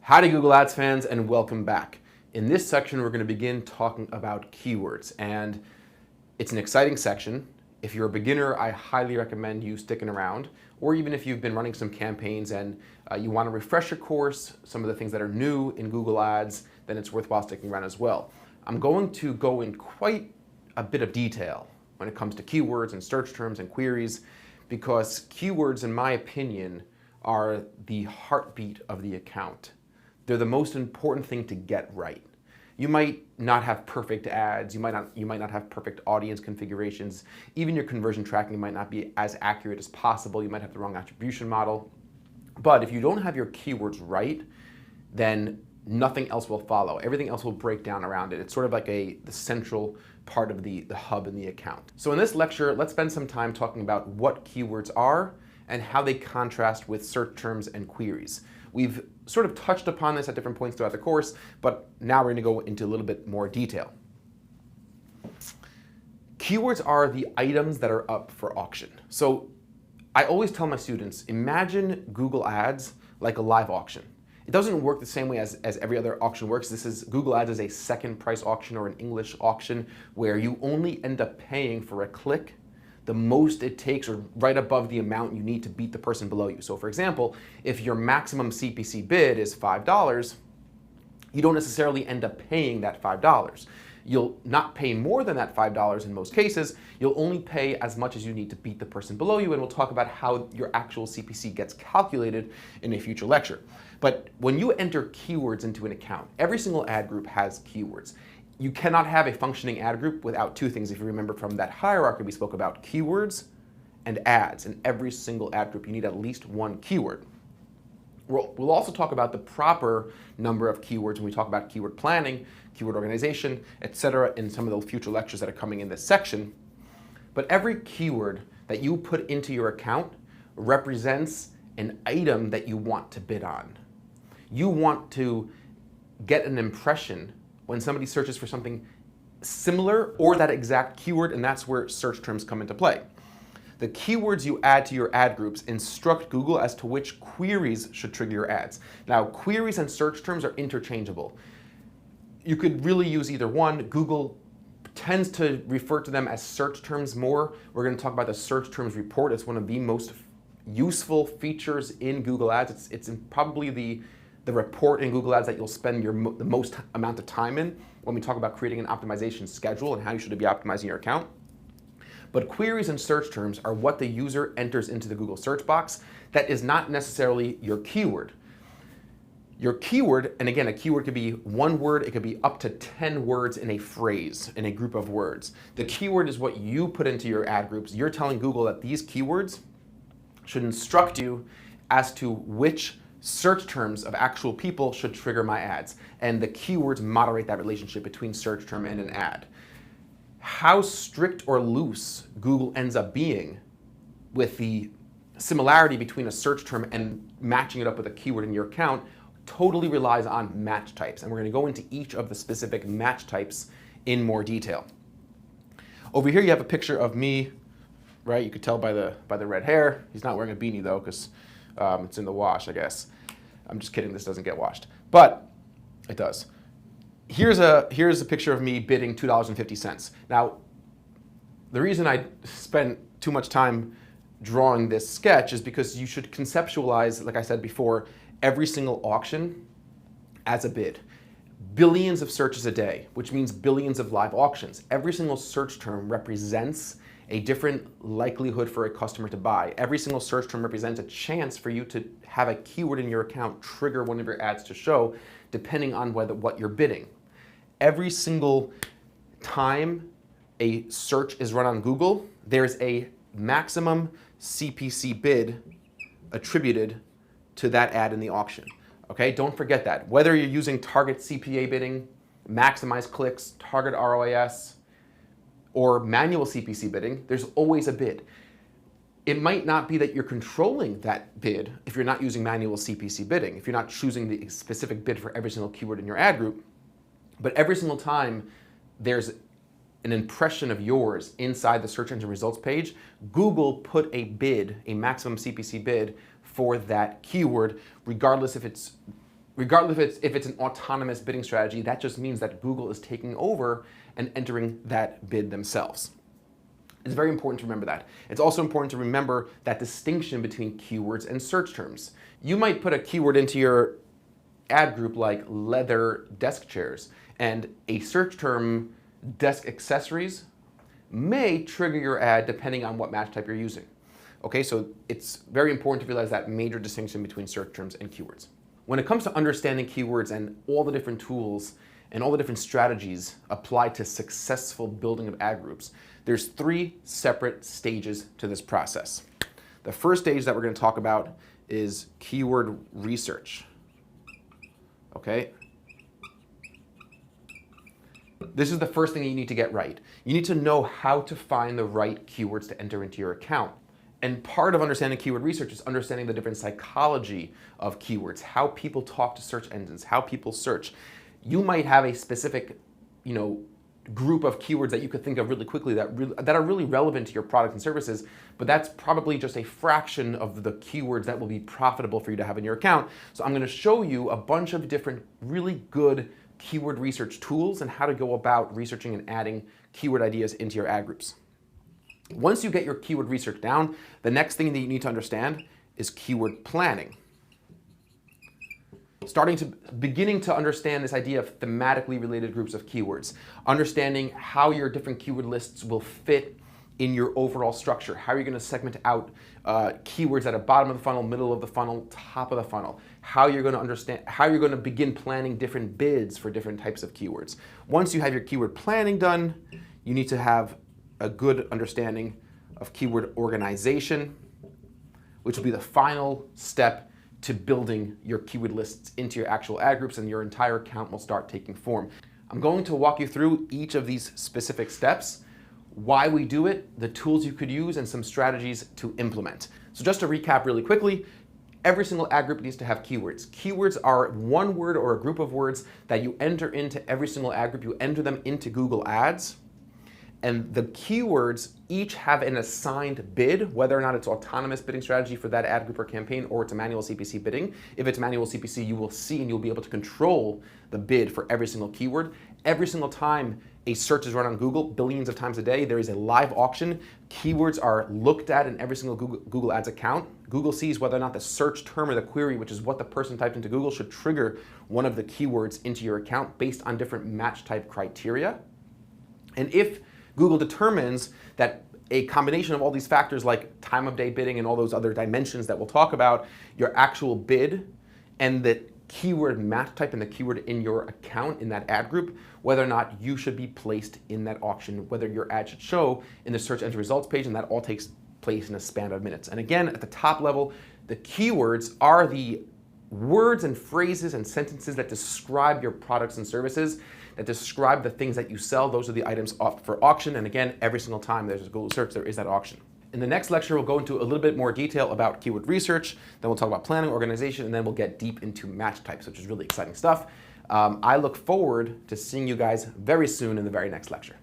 Howdy Google Ads fans, and welcome back. In this section we're going to begin talking about keywords, and it's an exciting section. If you're a beginner, I highly recommend you sticking around, or even if you've been running some campaigns and you want to refresh your course, some of the things that are new in Google Ads, then it's worthwhile sticking around as well. I'm going to go in quite a bit of detail when it comes to keywords and search terms and queries, because keywords, in my opinion, are the heartbeat of the account. They're the most important thing to get right. You might not have perfect ads, you might not have perfect audience configurations, even your conversion tracking might not be as accurate as possible, you might have the wrong attribution model. But if you don't have your keywords right, then nothing else will follow. Everything else will break down around it. It's sort of like the central part of the hub in the account. So in this lecture, let's spend some time talking about what keywords are and how they contrast with search terms and queries. We've sort of touched upon this at different points throughout the course, but now we're going to go into a little bit more detail. Keywords are the items that are up for auction. So I always tell my students, imagine Google Ads like a live auction. It doesn't work the same way as every other auction works. Google Ads is a second price auction or an English auction where you only end up paying for a click the most it takes, or right above the amount you need to beat the person below you. So for example, if your maximum CPC bid is $5, you don't necessarily end up paying that $5. You'll not pay more than that $5 in most cases. You'll only pay as much as you need to beat the person below you, and we'll talk about how your actual CPC gets calculated in a future lecture. But when you enter keywords into an account, every single ad group has keywords. You cannot have a functioning ad group without two things. If you remember from that hierarchy we spoke about, keywords and ads. In every single ad group, you need at least one keyword. We'll also talk about the proper number of keywords when we talk about keyword planning, keyword organization, etc. in some of the future lectures that are coming in this section. But every keyword that you put into your account represents an item that you want to bid on. You want to get an impression when somebody searches for something similar or that exact keyword, and that's where search terms come into play. The keywords you add to your ad groups instruct Google as to which queries should trigger your ads. Now, queries and search terms are interchangeable. You could really use either one. Google tends to refer to them as search terms more. We're going to talk about the search terms report. It's one of the most useful features in Google Ads. It's probably the report in Google Ads that you'll spend the most amount of time in when we talk about creating an optimization schedule and how you should be optimizing your account. But queries and search terms are what the user enters into the Google search box. That is not necessarily your keyword. Your keyword, and again, a keyword could be one word, it could be up to 10 words in a phrase, in a group of words. The keyword is what you put into your ad groups. You're telling Google that these keywords should instruct you as to which search terms of actual people should trigger my ads, and the keywords moderate that relationship between search term and an ad. How strict or loose Google ends up being with the similarity between a search term and matching it up with a keyword in your account totally relies on match types, and we're going to go into each of the specific match types in more detail. Over here you have a picture of me, right? You could tell by the red hair. He's not wearing a beanie though, because it's in the wash, I guess. I'm just kidding, this doesn't get washed, but it does. Here's a picture of me bidding $2.50. Now, the reason I spent too much time drawing this sketch is because you should conceptualize, like I said before, every single auction as a bid. Billions of searches a day, which means billions of live auctions. Every single search term represents a different likelihood for a customer to buy. Every single search term represents a chance for you to have a keyword in your account trigger one of your ads to show, depending on what you're bidding. Every single time a search is run on Google, there's a maximum CPC bid attributed to that ad in the auction. Okay, don't forget that. Whether you're using target CPA bidding, maximize clicks, target ROAS, or manual CPC bidding, there's always a bid. It might not be that you're controlling that bid if you're not using manual CPC bidding, if you're not choosing the specific bid for every single keyword in your ad group, but every single time there's an impression of yours inside the search engine results page, Google put a bid, a maximum CPC bid for that keyword, regardless if it's an autonomous bidding strategy. That just means that Google is taking over and entering that bid themselves. It's very important to remember that. It's also important to remember that distinction between keywords and search terms. You might put a keyword into your ad group like leather desk chairs, and a search term desk accessories may trigger your ad depending on what match type you're using. Okay, so it's very important to realize that major distinction between search terms and keywords. When it comes to understanding keywords and all the different tools and all the different strategies applied to successful building of ad groups, there's 3 separate stages to this process. The first stage that we're going to talk about is keyword research. Okay? This is the first thing that you need to get right. You need to know how to find the right keywords to enter into your account. And part of understanding keyword research is understanding the different psychology of keywords, how people talk to search engines, how people search. You might have a specific, group of keywords that you could think of really quickly that are really relevant to your products and services, but that's probably just a fraction of the keywords that will be profitable for you to have in your account. So I'm going to show you a bunch of different really good keyword research tools and how to go about researching and adding keyword ideas into your ad groups. Once you get your keyword research down, the next thing that you need to understand is keyword planning. Beginning to understand this idea of thematically related groups of keywords, understanding how your different keyword lists will fit in your overall structure, how you're going to segment out keywords at the bottom of the funnel, middle of the funnel, top of the funnel, how you're going to begin planning different bids for different types of keywords. Once you have your keyword planning done, you need to have a good understanding of keyword organization, which will be the final step to building your keyword lists into your actual ad groups, and your entire account will start taking form. I'm going to walk you through each of these specific steps, why we do it, the tools you could use, and some strategies to implement. So just to recap really quickly, every single ad group needs to have keywords. Keywords are one word or a group of words that you enter into every single ad group. You enter them into Google Ads, and the keywords each have an assigned bid, whether or not it's autonomous bidding strategy for that ad group or campaign, or it's a manual CPC bidding. If it's manual CPC, you will see and you'll be able to control the bid for every single keyword. Every single time a search is run on Google, billions of times a day, there is a live auction. Keywords are looked at in every single Google Ads account. Google sees whether or not the search term or the query, which is what the person typed into Google, should trigger one of the keywords into your account based on different match type criteria. And if Google determines that a combination of all these factors like time of day bidding and all those other dimensions that we'll talk about, your actual bid and the keyword match type and the keyword in your account in that ad group, whether or not you should be placed in that auction, whether your ad should show in the search engine results page, and that all takes place in a span of minutes. And again, at the top level, the keywords are the words and phrases and sentences that describe your products and services, that describe the things that you sell. Those are the items up for auction. And again, every single time there's a Google search, there is that auction. In the next lecture, we'll go into a little bit more detail about keyword research. Then we'll talk about planning, organization, and then we'll get deep into match types, which is really exciting stuff. I look forward to seeing you guys very soon in the very next lecture.